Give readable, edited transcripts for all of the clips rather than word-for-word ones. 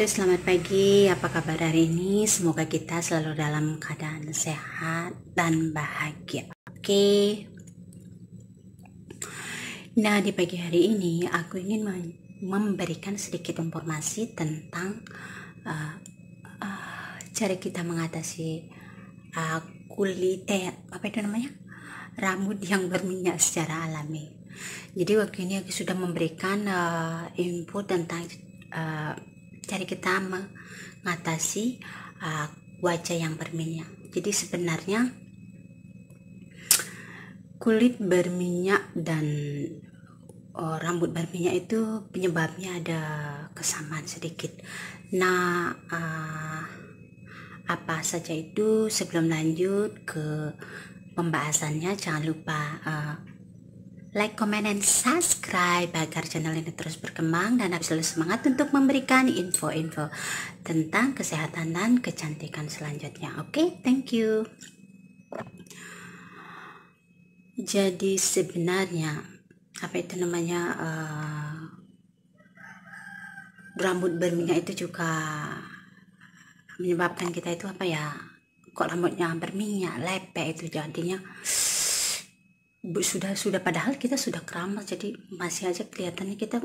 Halo, selamat pagi. Apa kabar hari ini? Semoga kita selalu dalam keadaan sehat dan bahagia. Oke. Nah, di pagi hari ini aku ingin memberikan sedikit informasi tentang cara kita mengatasi kulit apa itu namanya? Rambut yang berminyak secara alami. Jadi waktu ini aku sudah memberikan info tentang cara kita mengatasi wajah yang berminyak. Jadi sebenarnya kulit berminyak dan rambut berminyak itu penyebabnya ada kesamaan sedikit. Nah, apa saja itu? Sebelum lanjut ke pembahasannya, jangan lupa like, comment, dan subscribe agar channel ini terus berkembang dan aku selalu semangat untuk memberikan info-info tentang kesehatan dan kecantikan selanjutnya. Oke, thank you. Jadi sebenarnya apa itu namanya rambut berminyak itu juga menyebabkan kita itu apa ya, kok rambutnya berminyak, lepek itu jadinya sudah padahal kita sudah keramas, jadi masih aja kelihatannya kita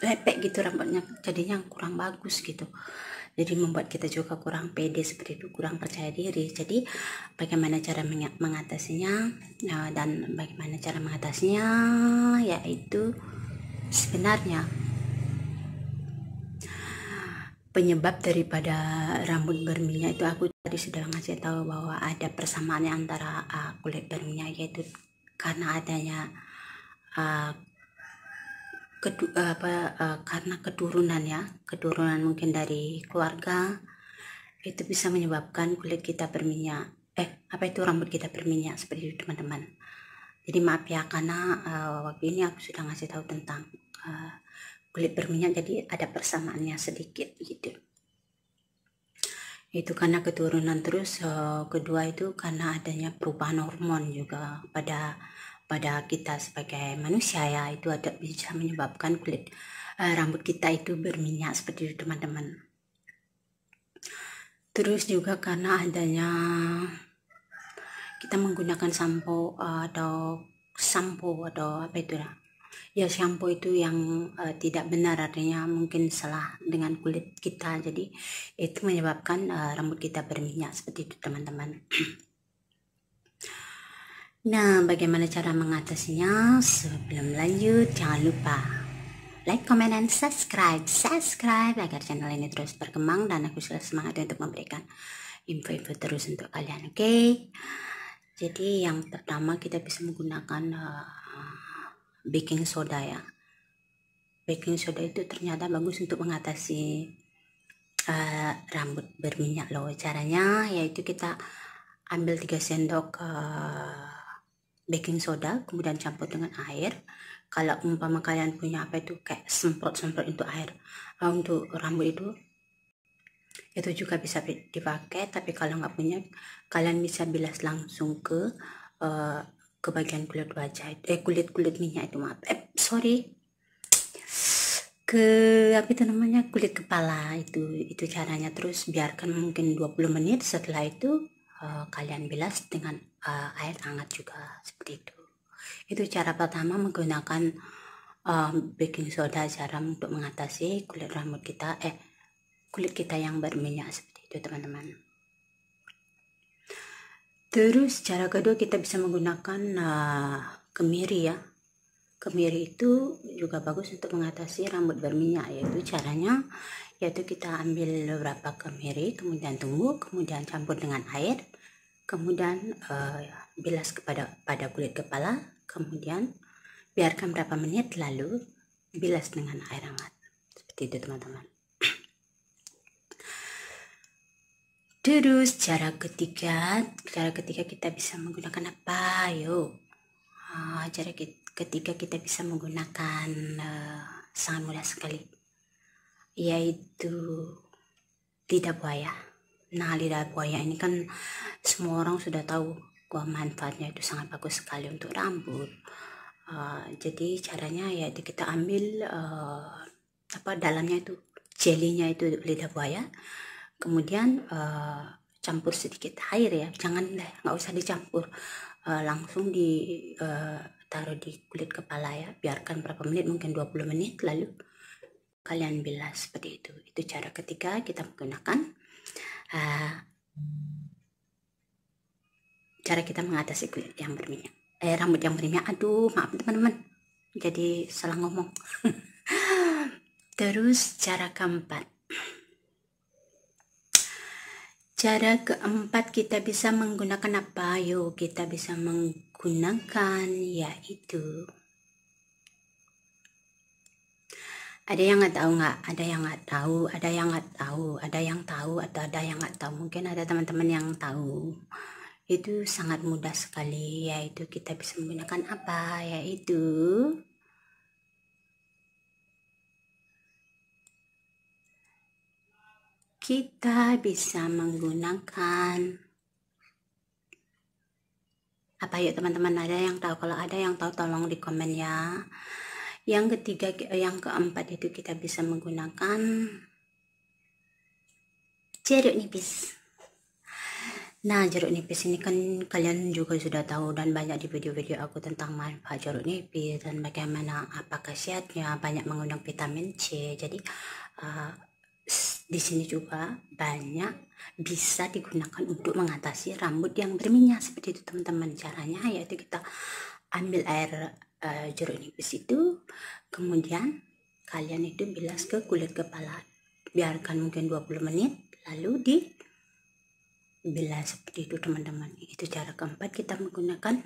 lepek gitu rambutnya, jadinya kurang bagus gitu. Jadi membuat kita juga kurang pede seperti itu, kurang percaya diri. Jadi bagaimana cara mengatasinya dan bagaimana cara mengatasinya, yaitu sebenarnya penyebab daripada rambut berminyak itu aku tadi sudah ngasih tahu bahwa ada persamaannya antara kulit berminyak, yaitu karena adanya karena keturunan mungkin dari keluarga, itu bisa menyebabkan kulit kita berminyak, rambut kita berminyak seperti itu teman-teman. Jadi maaf ya, karena waktu ini aku sudah ngasih tahu tentang kulit berminyak, jadi ada persamaannya sedikit gitu. Itu karena keturunan. Terus kedua itu karena adanya perubahan hormon juga pada kita sebagai manusia ya, itu ada bisa menyebabkan kulit rambut kita itu berminyak seperti itu teman-teman. Terus juga karena adanya kita menggunakan sampo atau apa itu ya, shampoo itu yang tidak benar, artinya mungkin salah dengan kulit kita, jadi itu menyebabkan rambut kita berminyak seperti itu teman-teman. Nah, bagaimana cara mengatasinya? Sebelum lanjut, jangan lupa like, comment, dan subscribe agar channel ini terus berkembang dan aku selalu semangat untuk memberikan info-info terus untuk kalian. Oke? Jadi yang pertama kita bisa menggunakan baking soda ya. Baking soda itu ternyata bagus untuk mengatasi rambut berminyak loh. Caranya yaitu kita ambil 3 sendok baking soda, kemudian campur dengan air. Kalau umpama kalian punya apa itu kayak semprot itu air untuk rambut itu juga bisa dipakai. Tapi kalau nggak punya, kalian bisa bilas langsung ke bagian kulit wajah, kulit minyak itu, ke apa itu namanya, kulit kepala itu caranya. Terus biarkan mungkin 20 menit, setelah itu kalian bilas dengan air hangat juga seperti itu. Itu cara pertama menggunakan baking soda, cara untuk mengatasi kulit kita yang berminyak seperti itu teman-teman. Terus cara kedua kita bisa menggunakan kemiri ya. Kemiri itu juga bagus untuk mengatasi rambut berminyak, yaitu kita ambil beberapa kemiri, kemudian tumbuk, kemudian campur dengan air, kemudian bilas pada kulit kepala, kemudian biarkan berapa menit, lalu bilas dengan air hangat seperti itu teman-teman. Terus cara ketiga kita bisa menggunakan apa? Cara ketiga kita bisa menggunakan sangat mudah sekali, yaitu lidah buaya. Nah, lidah buaya ini kan semua orang sudah tahu bahwa manfaatnya itu sangat bagus sekali untuk rambut. Jadi caranya yaitu kita ambil dalamnya itu jelinya itu lidah buaya. Kemudian campur sedikit air ya, jangan deh, nggak usah dicampur, langsung taruh di kulit kepala ya, biarkan berapa menit, mungkin 20 menit, lalu kalian bilas seperti itu. Itu cara ketiga kita menggunakan cara kita mengatasi kulit yang berminyak, rambut yang berminyak. Aduh, maaf teman-teman, jadi salah ngomong. Terus cara keempat kita bisa menggunakan apa? Yuk, kita bisa menggunakan yaitu, ada yang nggak tahu nggak? Ada yang nggak tahu, ada yang nggak tahu, ada yang tahu, atau ada yang nggak tahu. Mungkin ada teman-teman yang tahu. Itu sangat mudah sekali, yaitu kita bisa menggunakan apa? Yaitu kita bisa menggunakan apa? Yuk teman-teman, ada yang tahu? Kalau ada yang tahu tolong di komen ya. Yang ketiga, yang keempat itu kita bisa menggunakan jeruk nipis. Nah, jeruk nipis ini kan kalian juga sudah tahu dan banyak di video-video aku tentang manfaat jeruk nipis dan bagaimana apa khasiatnya, banyak mengandung vitamin C. Jadi di sini juga banyak bisa digunakan untuk mengatasi rambut yang berminyak seperti itu teman-teman. Caranya yaitu kita ambil air jeruk nipis itu, kemudian kalian itu bilas ke kulit kepala, biarkan mungkin 20 menit, lalu dibilas seperti itu teman-teman. Itu cara keempat kita menggunakan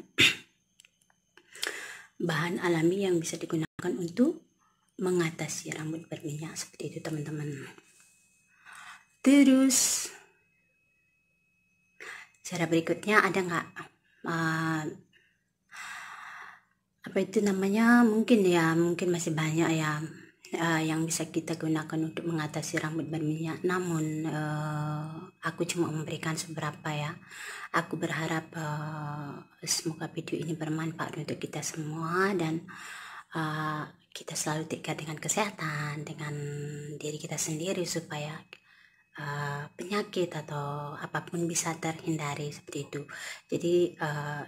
bahan alami yang bisa digunakan untuk mengatasi rambut berminyak seperti itu teman-teman. Terus cara berikutnya ada nggak? Apa itu namanya? Mungkin masih banyak ya yang bisa kita gunakan untuk mengatasi rambut berminyak. Namun aku cuma memberikan seberapa ya. Aku berharap semoga video ini bermanfaat untuk kita semua, dan kita selalu terikat dengan kesehatan, dengan diri kita sendiri, supaya penyakit atau apapun bisa terhindari seperti itu. Jadi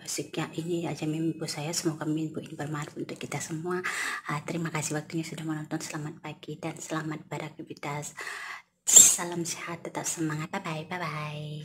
sekian, ini aja mimpi saya, semoga mimpi ini bermanfaat untuk kita semua. Terima kasih waktunya sudah menonton. Selamat pagi dan selamat beraktivitas. Salam sehat, tetap semangat. Bye bye.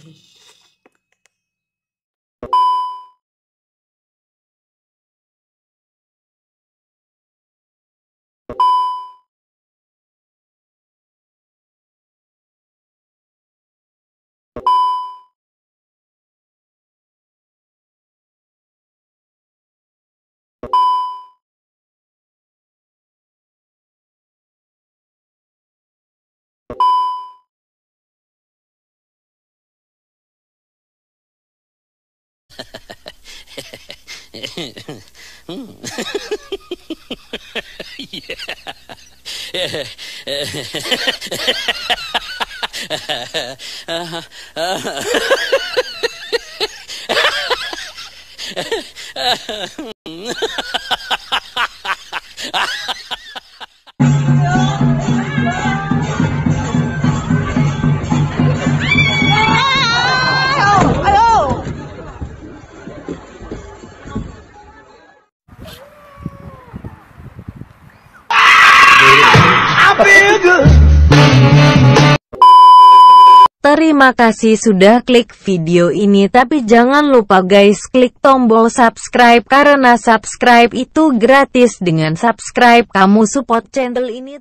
Terima kasih sudah klik video ini, tapi jangan lupa guys klik tombol subscribe karena subscribe itu gratis. Dengan subscribe kamu support channel ini.